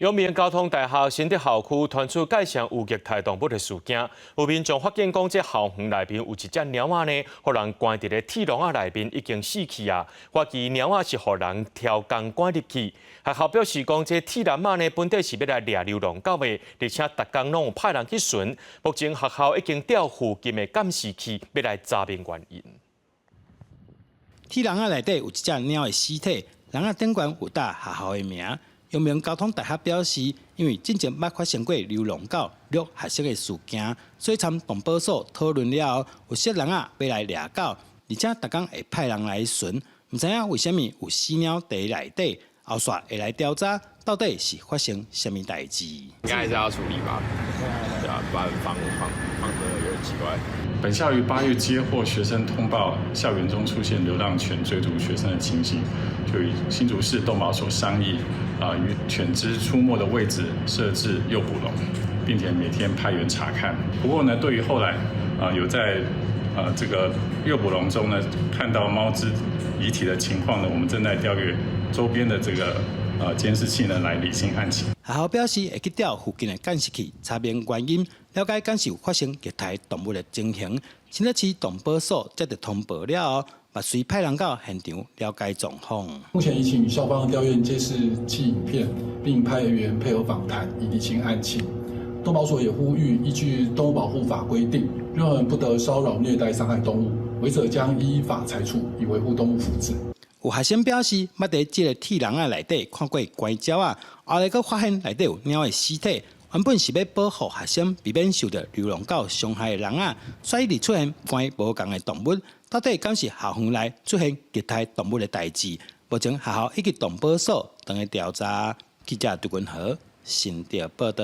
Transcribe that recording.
永明交通大学新德校区传出介绍有虐待动物的事件，有民众发现讲，这校园内面有一只猫仔呢，互人关伫咧铁笼仔内面，已经死去啊。怀疑猫仔是互人挑工关入去。学校表示讲，这铁笼仔呢，本底是要来掠流浪狗的，而且逐工拢有派人去巡。目前学校已经调附近的监视器，要来查明原因。铁笼仔内底有一只猫的尸体，笼仔顶悬有打学校的名。永明交通大学表示，因为之前捌发生过流浪狗虐学生的事件，所以参动保所讨论了后，有些人要来掠狗，而且逐工会派人来巡，唔知影为虾米有死猫伫内底，后续会来调查到底是发生什么代志。应该还是要处理吧，对啊，不然放的有点奇怪。本校于8月接获学生通报，校园中出现流浪犬追逐学生的情形，就与新竹市动保所商议，于犬只出没的位置设置诱捕笼，并且每天派员查看。不过呢，对于后来有在这个诱捕笼中呢看到猫只遗体的情况呢，我们正在调阅周边的这个监视器呢来理清案情。学校表示会去调附近的监视器查明原因，了解敢是有发生虐待动物的情形。新德市动保所接到通报了后，嘛随派人到现场了解状况。目前已请校方调阅监视器影片，并派员配合访谈，以理清案情。动保所也呼吁，依据动物保护法规定，任何人不得骚扰、虐待、伤害动物，违者将依法裁处，以维护动物福祉。有学生表示，捌在这个铁笼仔内底看过乖鸟啊，后来佫发现内底有猫的尸体。原本是要保护学生避免受到流浪狗伤害的笼仔，所以出现关无共的动物，到底敢是校园内出现虐待动物的代志？目前学校以及动保所等的调查。记者杜君和新德报道。